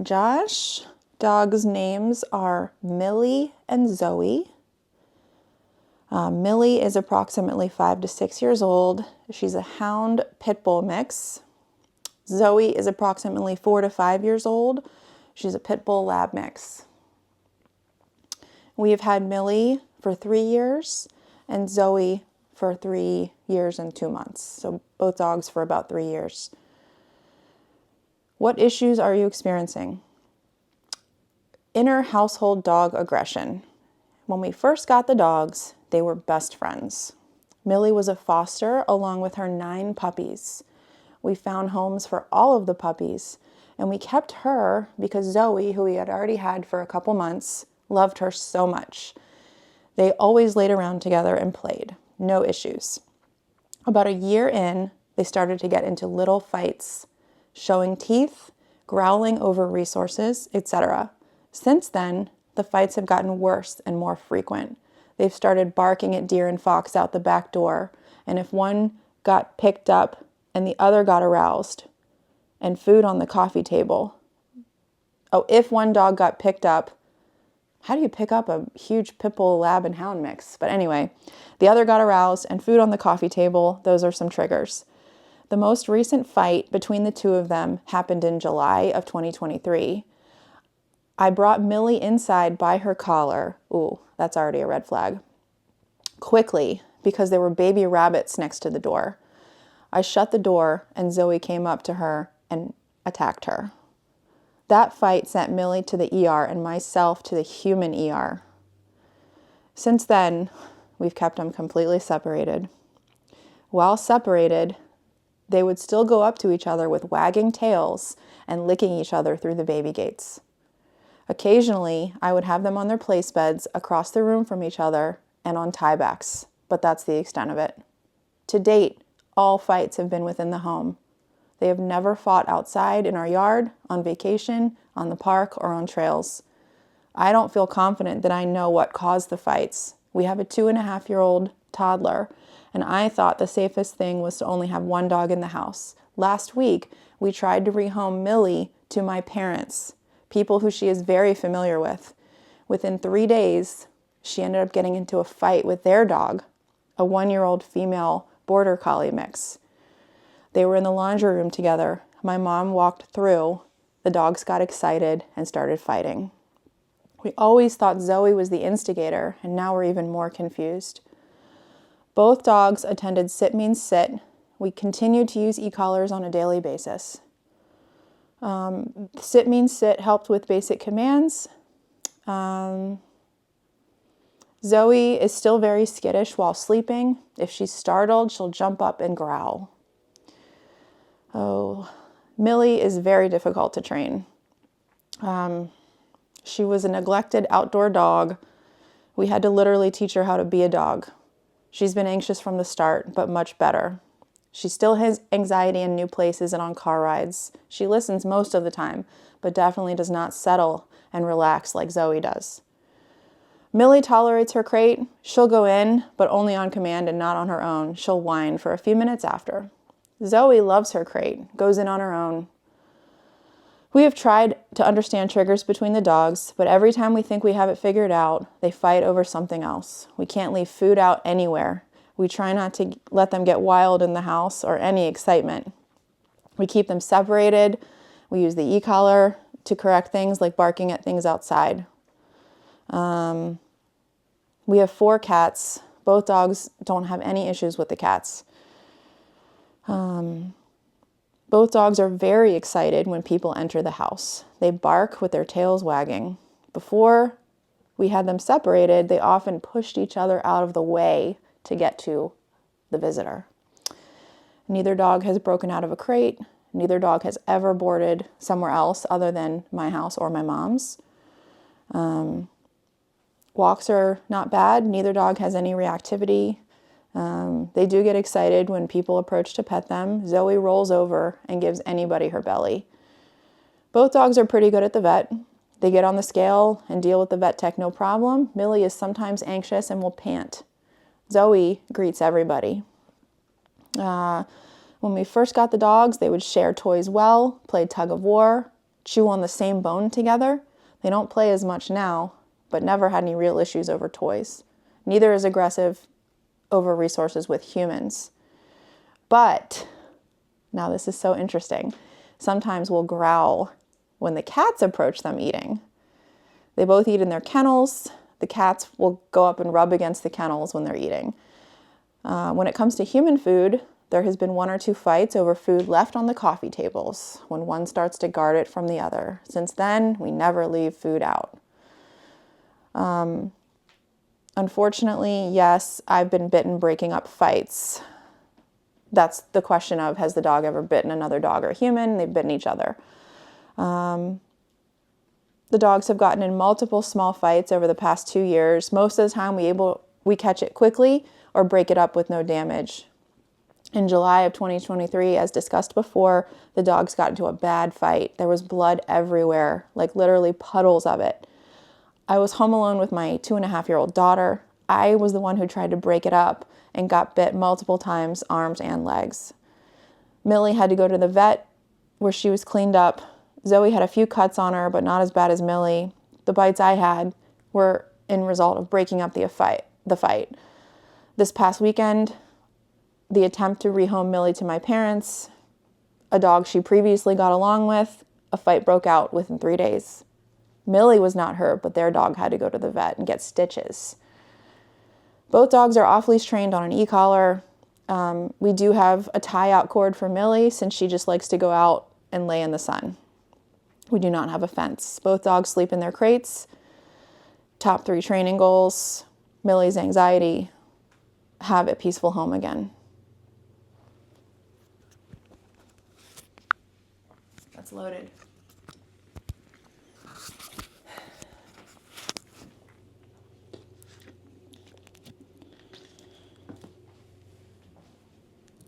Josh. Dogs' names are Millie and Zoe. Millie is approximately 5 to 6 years old. She's a hound pit bull mix. Zoe is approximately 4 to 5 years old. She's a pit bull lab mix. We have had Millie for 3 years and Zoe for 3 years and 2 months. So both dogs for about 3 years. What issues are you experiencing? Inner household dog aggression. When we first got the dogs, they were best friends. Millie was a foster along with her 9 puppies. We found homes for all of the puppies, and we kept her because Zoe, who we had already had for a couple months, loved her so much. They always laid around together and played. No issues. About a year in, they started to get into little fights, showing teeth, growling over resources, etc. Since then, the fights have gotten worse and more frequent. They've started barking at deer and fox out the back door, and if one got picked up and the other got aroused, and food on the coffee table. Oh, if one dog got picked up, how do you pick up a huge pit bull lab and hound mix? But anyway, the other got aroused and food on the coffee table. Those are some triggers. The most recent fight between the two of them happened in July of 2023. I brought Millie inside by her collar. Ooh, that's already a red flag. Quickly, because there were baby rabbits next to the door. I shut the door and Zoe came up to her and attacked her. That fight sent Millie to the ER and myself to the human ER. Since then, we've kept them completely separated. While separated, they would still go up to each other with wagging tails and licking each other through the baby gates. Occasionally, I would have them on their place beds across the room from each other and on tiebacks, but that's the extent of it. To date, all fights have been within the home. They have never fought outside in our yard, on vacation, on the park, or on trails. I don't feel confident that I know what caused the fights. We have a 2.5-year-old toddler, and I thought the safest thing was to only have one dog in the house. Last week, we tried to rehome Millie to my parents, people who she is very familiar with. Within 3 days, she ended up getting into a fight with their dog, a 1-year-old female border collie mix. They were in the laundry room together. My mom walked through. The dogs got excited and started fighting. We always thought Zoe was the instigator, and now we're even more confused. Both dogs attended Sit Means Sit. We continued to use e-collars on a daily basis. Sit Means Sit helped with basic commands. Zoe is still very skittish while sleeping. If she's startled, she'll jump up and growl. Oh, Millie is very difficult to train. She was a neglected outdoor dog. We had to literally teach her how to be a dog. She's been anxious from the start, but much better. She still has anxiety in new places and on car rides. She listens most of the time, but definitely does not settle and relax like Zoe does. Millie tolerates her crate. She'll go in, but only on command and not on her own. She'll whine for a few minutes after. Zoe loves her crate, goes in on her own. We have tried to understand triggers between the dogs, but every time we think we have it figured out, they fight over something else. We can't leave food out anywhere. We try not to let them get wild in the house or any excitement. We keep them separated. We use the e-collar to correct things like barking at things outside. We have 4 cats. Both dogs don't have any issues with the cats. Both dogs are very excited when people enter the house. They bark with their tails wagging. Before we had them separated, they often pushed each other out of the way to get to the visitor. Neither dog has broken out of a crate. Neither dog has ever boarded somewhere else other than my house or my mom's. Walks are not bad. Neither dog has any reactivity. They do get excited when people approach to pet them. Zoe rolls over and gives anybody her belly. Both dogs are pretty good at the vet. They get on the scale and deal with the vet tech no problem. Millie is sometimes anxious and will pant. Zoe greets everybody. When we first got the dogs, they would share toys well, play tug of war. chew on the same bone together. They don't play as much now, but never had any real issues over toys. Neither is aggressive over resources with humans. But, now this is so interesting, sometimes will growl when the cats approach them eating. They both eat in their kennels. The cats will go up and rub against the kennels when they're eating. When it comes to human food, there has been 1 or 2 fights over food left on the coffee tables when one starts to guard it from the other. Since then, we never leave food out. Unfortunately, yes, I've been bitten breaking up fights. That's the question of, has the dog ever bitten another dog or human? They've bitten each other. The dogs have gotten in multiple small fights over the past 2 years. Most of the time we catch it quickly or break it up with no damage. In July of 2023, as discussed before, the dogs got into a bad fight. There was blood everywhere, like literally puddles of it. I was home alone with my 2.5-year-old daughter. I was the one who tried to break it up and got bit multiple times, arms and legs. Millie had to go to the vet where she was cleaned up. Zoe had a few cuts on her, but not as bad as Millie. The bites I had were in result of breaking up the fight. This past weekend, the attempt to rehome Millie to my parents, a dog she previously got along with, a fight broke out within 3 days. Millie was not hurt, but their dog had to go to the vet and get stitches. Both dogs are off-leash trained on an e-collar. We do have a tie-out cord for Millie since she just likes to go out and lay in the sun. We do not have a fence. Both dogs sleep in their crates. Top 3 training goals: Millie's anxiety, have a peaceful home again. That's loaded.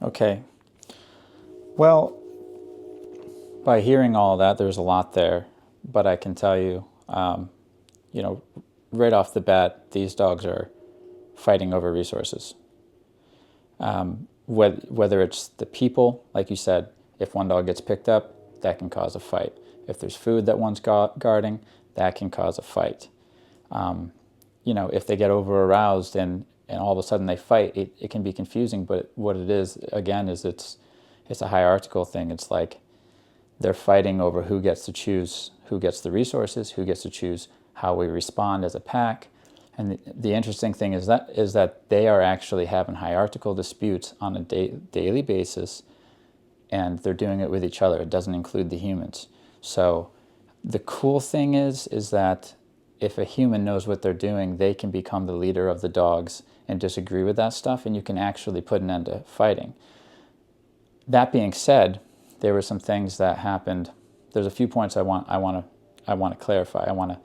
Okay. Well, by hearing all of that, there's a lot there, but I can tell you, right off the bat, these dogs are fighting over resources. Whether it's the people, like you said, if one dog gets picked up, that can cause a fight. If there's food that one's guarding, that can cause a fight. If they get over aroused and all of a sudden they fight, it can be confusing, but what it is, again, is it's a hierarchical thing. It's like they're fighting over who gets to choose, who gets the resources, who gets to choose how we respond as a pack. And the interesting thing is that they are actually having hierarchical disputes on a daily basis, and they're doing it with each other. It doesn't include the humans. So the cool thing is that if a human knows what they're doing, they can become the leader of the dogs and disagree with that stuff, and you can actually put an end to fighting. That being said, there were some things that happened. There's a few points I want to clarify. I want to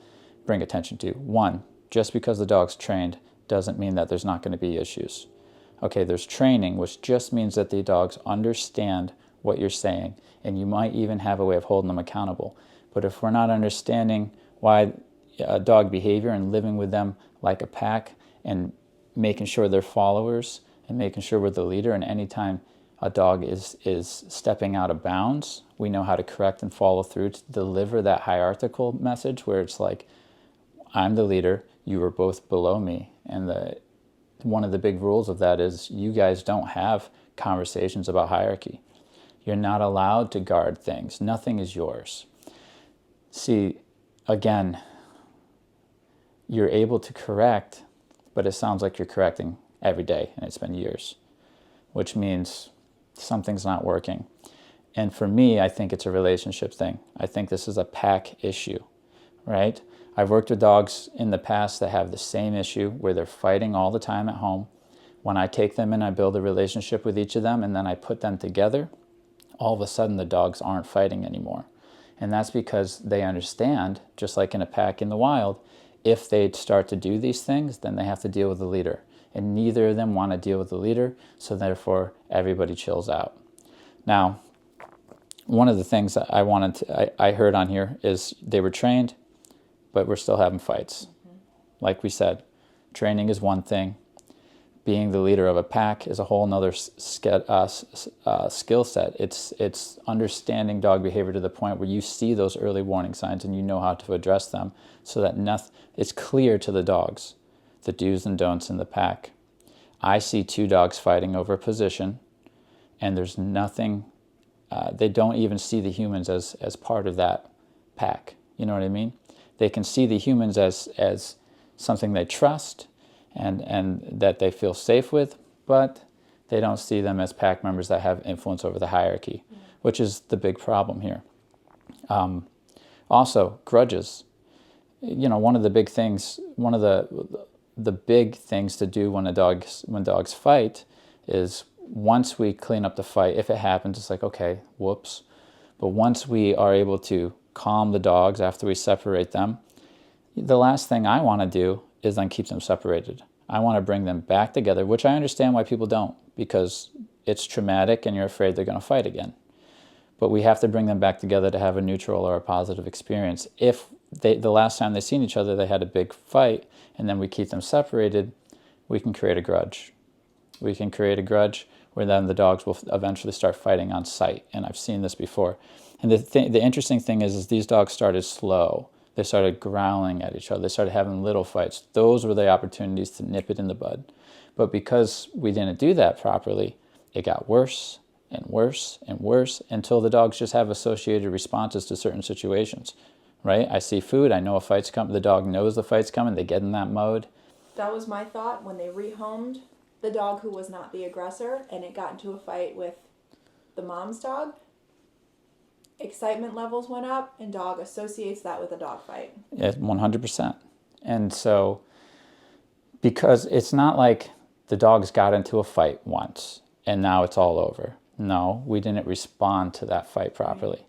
bring attention to. One, just because the dog's trained doesn't mean that there's not going to be issues. Okay, there's training, which just means that the dogs understand what you're saying, and you might even have a way of holding them accountable. But if we're not understanding why dog behavior and living with them like a pack and making sure they're followers and making sure we're the leader, and anytime a dog is stepping out of bounds, we know how to correct and follow through to deliver that hierarchical message where it's like, I'm the leader, you are both below me. And one of the big rules of that is you guys don't have conversations about hierarchy. You're not allowed to guard things. Nothing is yours. See, again, you're able to correct, but it sounds like you're correcting every day, and it's been years, which means something's not working. And for me, I think it's a relationship thing. I think this is a pack issue, right? I've worked with dogs in the past that have the same issue where they're fighting all the time at home. When I take them and I build a relationship with each of them and then I put them together, all of a sudden the dogs aren't fighting anymore. And that's because they understand, just like in a pack in the wild, if they start to do these things, then they have to deal with the leader. And neither of them want to deal with the leader, so therefore everybody chills out. Now, one of the things that I heard on here is they were trained, but we're still having fights. Mm-hmm. Like we said, training is one thing. being the leader of a pack is a whole nother skill set. It's understanding dog behavior to the point where you see those early warning signs and you know how to address them so that it's clear to the dogs, the do's and don'ts in the pack. I see two dogs fighting over a position, and there's nothing, they don't even see the humans as part of that pack. You know what I mean? They can see the humans as something they trust and that they feel safe with, but they don't see them as pack members that have influence over the hierarchy, which is the big problem here. Also, grudges. You know, one of the big things to do when dogs fight is once we clean up the fight, if it happens, it's like, okay, whoops. But once we are able to calm the dogs after we separate them, the last thing I want to do is then keep them separated. I want to bring them back together, which I understand why people don't, because it's traumatic and you're afraid they're going to fight again. But we have to bring them back together to have a neutral or a positive experience. If the last time they seen each other, they had a big fight, and then we keep them separated, we can create a grudge. We can create a grudge where then the dogs will eventually start fighting on sight, and I've seen this before. And the interesting thing is these dogs started slow. They started growling at each other. They started having little fights. Those were the opportunities to nip it in the bud. But because we didn't do that properly, it got worse and worse and worse until the dogs just have associated responses to certain situations, right? I see food. I know a fight's coming. The dog knows the fight's coming. They get in that mode. That was my thought when they rehomed the dog who was not the aggressor and it got into a fight with the mom's dog. Excitement levels went up, and dog associates that with a dog fight. Yeah, 100%. And so, because it's not like the dogs got into a fight once and now it's all over. No, we didn't respond to that fight properly.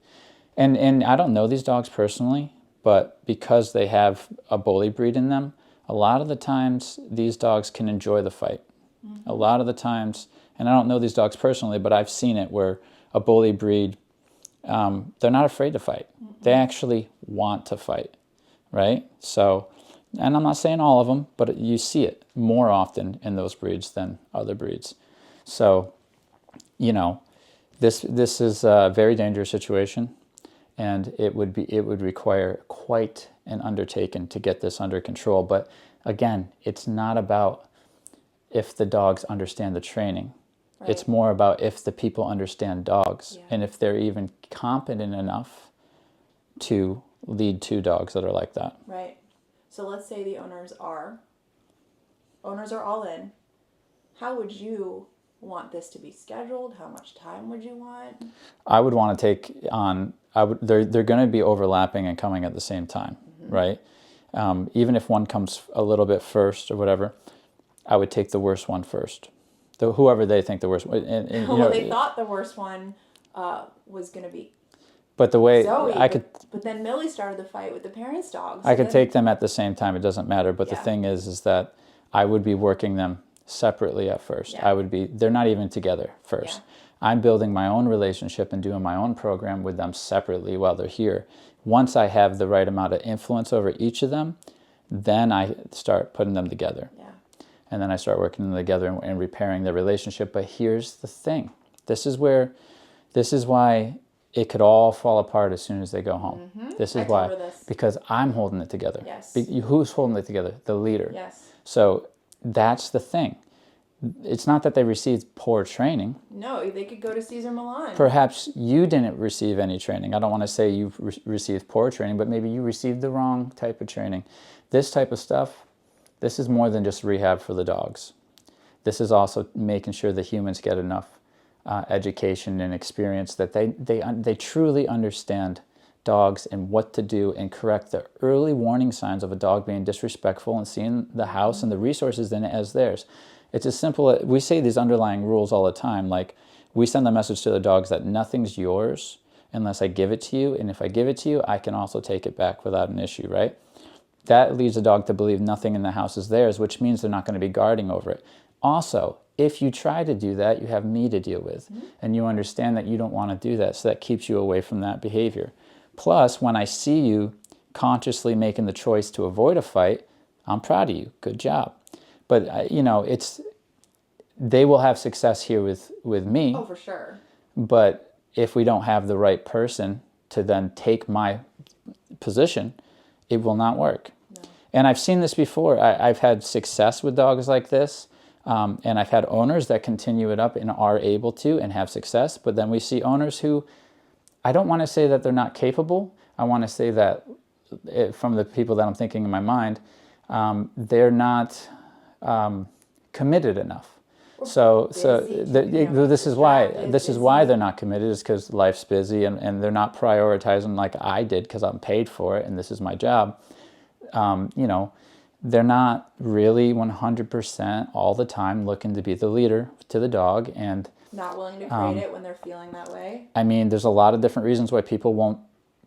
Right. And I don't know these dogs personally, but because they have a bully breed in them, a lot of the times these dogs can enjoy the fight. Mm-hmm. A lot of the times, and I don't know these dogs personally, but I've seen it where a bully breed, they're not afraid to fight. Mm-hmm. They actually want to fight, right? So, and I'm not saying all of them, but you see it more often in those breeds than other breeds. So, you know, this is a very dangerous situation, and it would require quite an undertaking to get this under control. But again, it's not about if the dogs understand the training. Right. It's more about if the people understand dogs, and if they're even competent enough to lead two dogs that are like that. Right. So let's say the owners are all in. How would you want this to be scheduled? How much time would you want? I would want to take on. They're going to be overlapping and coming at the same time, mm-hmm. right? Even if one comes a little bit first or whatever, I would take the worst one first. Whoever they think the worst one. Well, they thought the worst one was going to be but the way Zoe, but then Millie started the fight with the parents' dogs. I could take them at the same time. It doesn't matter. But the thing is that I would be working them separately at first. Yeah. They're not even together first. Yeah. I'm building my own relationship and doing my own program with them separately while they're here. Once I have the right amount of influence over each of them, then I start putting them together. Yeah. And then I start working them together and repairing their relationship. But here's the thing. This is why it could all fall apart as soon as they go home. Mm-hmm. This is why. Because I'm holding it together. Yes. Who's holding it together? The leader. Yes. So that's the thing. It's not that they received poor training. No, they could go to Caesar Milan. Perhaps you didn't receive any training. I don't want to say you received poor training, but maybe you received the wrong type of training. This type of stuff, this is more than just rehab for the dogs. This is also making sure the humans get enough education and experience that they truly understand dogs and what to do and correct the early warning signs of a dog being disrespectful and seeing the house and the resources in it as theirs. It's as simple as, we say these underlying rules all the time, like we send the message to the dogs that nothing's yours unless I give it to you, and if I give it to you, I can also take it back without an issue, right? That leads a dog to believe nothing in the house is theirs, which means they're not going to be guarding over it. Also, if you try to do that, you have me to deal with, and you understand that you don't want to do that, so that keeps you away from that behavior. Plus, when I see you consciously making the choice to avoid a fight, I'm proud of you. Good job. But, they will have success here with me. Oh, for sure. But if we don't have the right person to then take my position, it will not work. No. And I've seen this before. I've had success with dogs like this. And I've had owners that continue it up and are able to and have success. But then we see owners who, I don't want to say that they're not capable. I want to say that from the people that I'm thinking in my mind, they're not committed enough. So this is why they're not committed, is because life's busy and they're not prioritizing like I did because I'm paid for it and this is my job. They're not really 100% all the time looking to be the leader to the dog, and not willing to create it when they're feeling that way. I mean, there's a lot of different reasons why people won't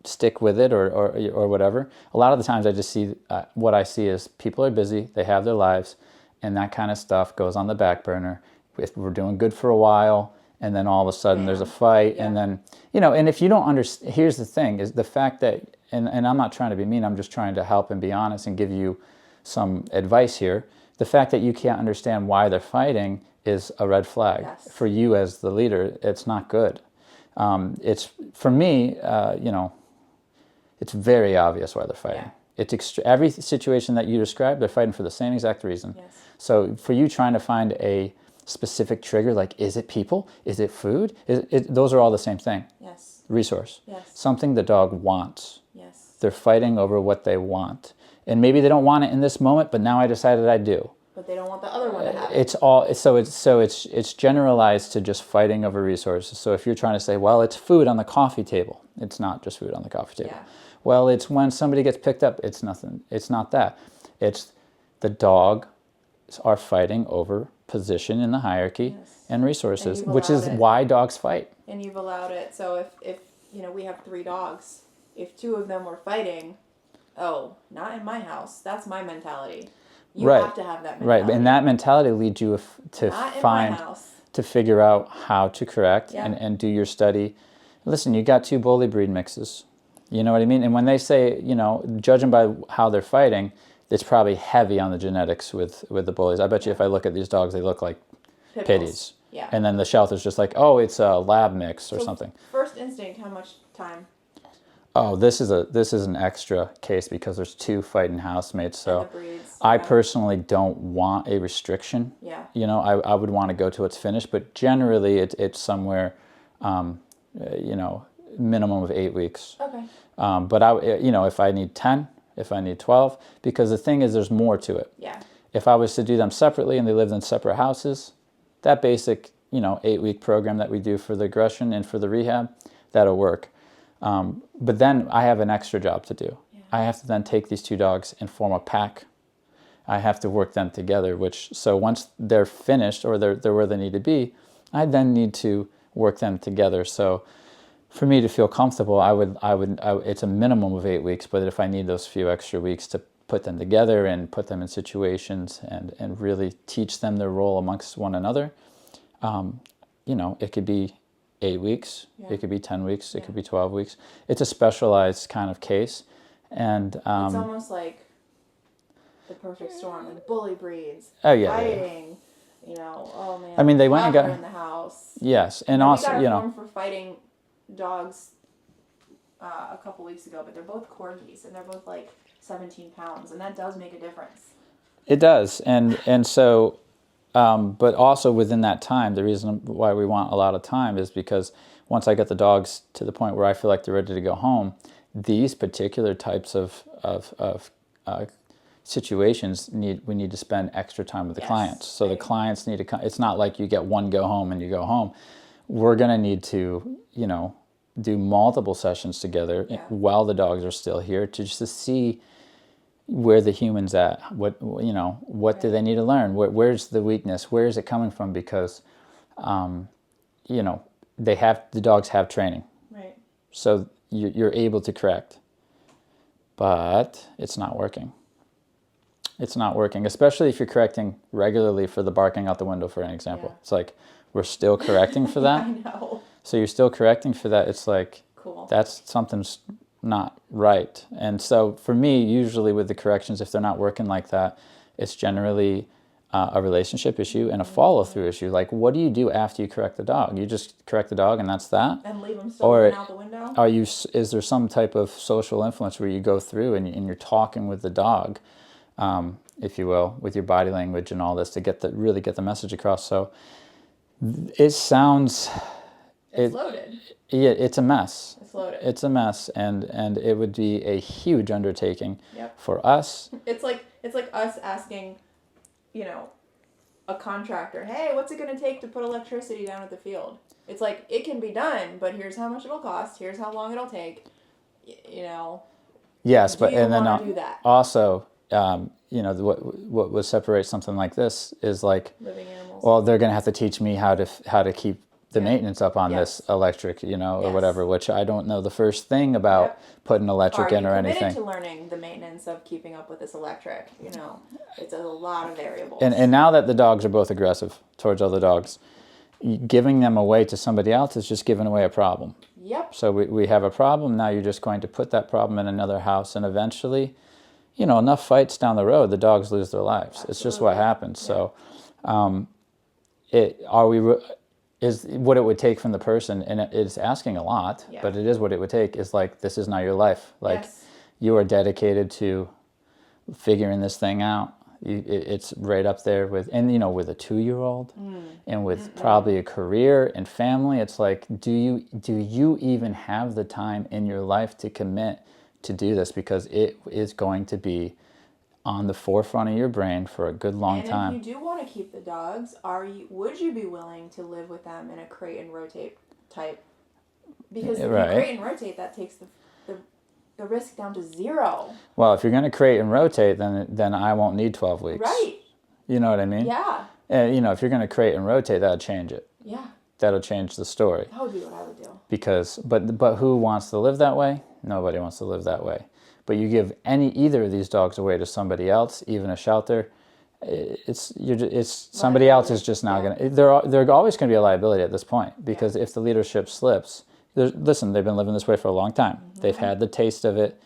stick with it or whatever. A lot of the times I just see what I see is people are busy, they have their lives, and that kind of stuff goes on the back burner. If we're doing good for a while, and then all of a sudden there's a fight, and then, and if you don't understand, here's the thing, is the fact that, and I'm not trying to be mean, I'm just trying to help and be honest and give you some advice here. The fact that you can't understand why they're fighting is a red flag for you as the leader. It's not good. It's, for me, it's very obvious why they're fighting. Yeah. It's every situation that you described, they're fighting for the same exact reason. Yes. So for you trying to find a specific trigger, like, is it people? Is it food? Those are all the same thing. Yes. Resource. Yes. Something the dog wants. Yes. They're fighting over what they want. And maybe they don't want it in this moment, but now I decided I do. But they don't want the other one to have it. It's generalized to just fighting over resources. So if you're trying to say, well, it's food on the coffee table, it's not just food on the coffee table. Yeah. Well, it's when somebody gets picked up, it's nothing. It's not that. It's the dogs are fighting over position in the hierarchy and resources, which is why dogs fight. And you've allowed it. So if we have 3 dogs, if 2 of them were fighting, oh, not in my house. That's my mentality. You have to have that mentality. Right, and that mentality leads you to figure out how to correct and do your study. Listen, you got 2 bully breed mixes. You know what I mean? And when they say, judging by how they're fighting, it's probably heavy on the genetics with the bullies. I bet you if I look at these dogs, they look like pitties. Yeah. And then the shelter's just like, oh, it's a lab mix or something. First instinct, how much time? Oh, this is an extra case because there's 2 fighting housemates. So I personally don't want a restriction. Yeah. I would want to go till it's finished, but generally it's somewhere, minimum of 8 weeks. Okay. But if I need 10, if I need 12, because the thing is, there's more to it. Yeah. If I was to do them separately and they lived in separate houses, that basic, 8-week program that we do for the aggression and for the rehab, that'll work. But then I have an extra job to do. Yeah. I have to then take these 2 dogs and form a pack. I have to work them together, so once they're finished or they're where they need to be, I then need to work them together. So for me to feel comfortable, it's a minimum of 8 weeks, but if I need those few extra weeks to put them together and put them in situations and really teach them their role amongst one another, it could be 8 weeks, it could be 10 weeks, it could be 12 weeks. It's a specialized kind of case. And it's almost like the perfect storm, like bully breeds, fighting, oh man. I mean, they went and got in the house. Yes, and also, we got a form for fighting dogs a couple weeks ago, but they're both corgis and they're both like 17 pounds, and that does make a difference. It does, and so, but also within that time, the reason why we want a lot of time is because once I get the dogs to the point where I feel like they're ready to go home, these particular types of situations we need to spend extra time with the clients. So the clients need to come. It's not like you get one go home and you go home. We're going to need to, do multiple sessions together while the dogs are still here to see where the human's at. What do they need to learn? Where's the weakness? Where is it coming from? Because, the dogs have training. Right. So you're able to correct, but it's not working. It's not working, especially if you're correcting regularly for the barking out the window, for an example. Yeah. It's like, we're still correcting for that. I know. So you're still correcting for that. It's like, cool. That's something's not right. And so for me, usually with the corrections, if they're not working like that, it's generally a relationship issue and a follow-through issue. Like, what do you do after you correct the dog? You just correct the dog and that's that? And leave them still Or looking out the window? is there some type of social influence where you go through and you're talking with the dog, if you will, with your body language and all this to really get the message across? So it sounds... It's loaded. Yeah, it's a mess. It's loaded. It's a mess, and it would be a huge undertaking for us. It's like us asking, you know, a contractor, hey, what's it going to take to put electricity down at the field? It's like, it can be done, but here's how much it'll cost. Here's how long it'll take. You know. Yes, but and then do that? Also, you know, what would separate something like this is like, living animals. Well, they're going to have to teach me how to keep the maintenance up on this electric, you know, or whatever, which I don't know the first thing about putting electric in or anything. Are you committed to learning the maintenance of keeping up with this electric? You know, it's a lot of variables. And now that the dogs are both aggressive towards other dogs, giving them away to somebody else is just giving away a problem. Yep. So we have a problem, now you're just going to put that problem in another house, and eventually, you know, enough fights down the road, the dogs lose their lives. Absolutely. It's just what happens. Yeah. So is what it would take from the person, and it's asking a lot, but it is what it would take, is like, this is not your life. Like, you are dedicated to figuring this thing out. It's right up there with, and you know, with a 2-year-old and with probably a career and family. It's like, do you even have the time in your life to commit to do this? Because it is going to be on the forefront of your brain for a good long time. And if you do want to keep the dogs, would you be willing to live with them in a crate and rotate type? Because if you crate and rotate, that takes the risk down to 0. Well, if you're going to crate and rotate, then I won't need 12 weeks. Right. You know what I mean? Yeah. You know, if you're going to crate and rotate, that'll change it. Yeah. That'll change the story. That would be what I would do. Because, but who wants to live that way? Nobody wants to live that way. But you give either of these dogs away to somebody else, even a shelter, it's somebody else is just not going to. They're always going to be a liability at this point, because if the leadership slips, listen, they've been living this way for a long time. They've had the taste of it.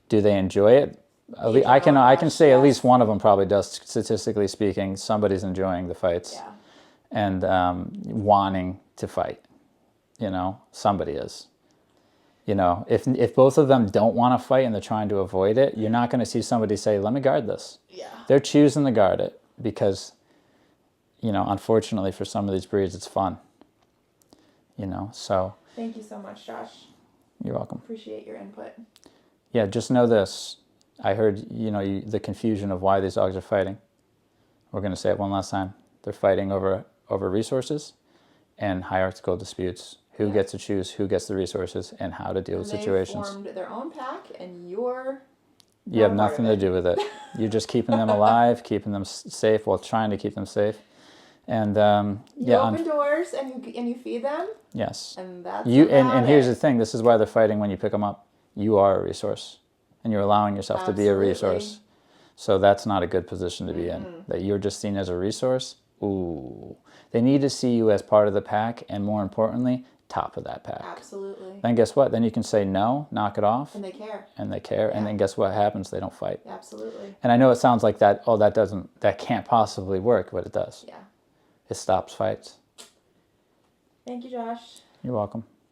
Do they enjoy it? I can say at least one of them probably does. Statistically speaking, somebody's enjoying the fights and wanting to fight. You know, somebody is. You know, if both of them don't want to fight and they're trying to avoid it, you're not going to see somebody say, let me guard this. Yeah. They're choosing to guard it because, you know, unfortunately for some of these breeds, it's fun. You know, so. Thank you so much, Josh. You're welcome. Appreciate your input. Yeah, just know this. I heard, you know, the confusion of why these dogs are fighting. We're going to say it one last time. They're fighting over resources and hierarchical disputes. Who gets to choose who gets the resources and how to deal with situations. They formed their own pack, and you have nothing to do with it. You're just keeping them alive, keeping them safe, while trying to keep them safe. And you open doors and you feed them. Yes. And that's and here's the thing. This is why they're fighting when you pick them up. You are a resource, and you're allowing yourself to be a resource. So that's not a good position to be in. That you're just seen as a resource. Ooh. They need to see you as part of the pack, and more importantly, top of that pack. Absolutely. Then guess what? Then you can say no, knock it off. And they care. And then guess what happens? They don't fight. Absolutely. And I know it sounds like that, that can't possibly work, but it does. Yeah. It stops fights. Thank you, Josh. You're welcome.